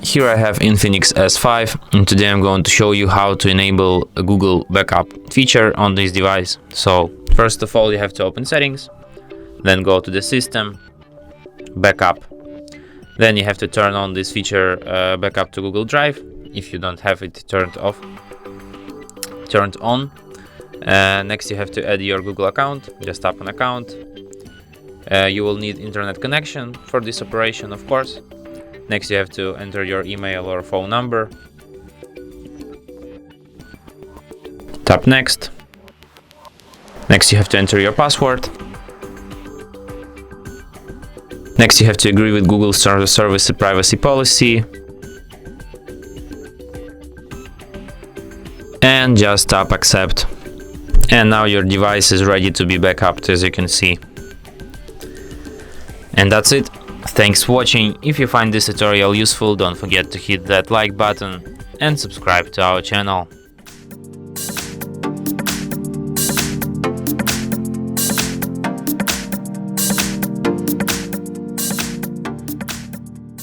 Here I have INFINIX S5, and today I'm going to show you how to enable a Google backup feature on this device. So first of all, you have to open settings, then go to the system, backup. Then you have to turn on this feature, backup to Google Drive, if you don't have it turned on. Next you have to add your Google account, just tap on account. You will need internet connection for this operation, of course. Next you have to enter your email or phone number. Tap next. Next you have to enter your password. Next you have to agree with Google service privacy policy. And just tap accept. And now your device is ready to be backupped, as you can see. And that's it. Thanks for watching. If you find this tutorial useful, don't forget to hit that like button and subscribe to our channel.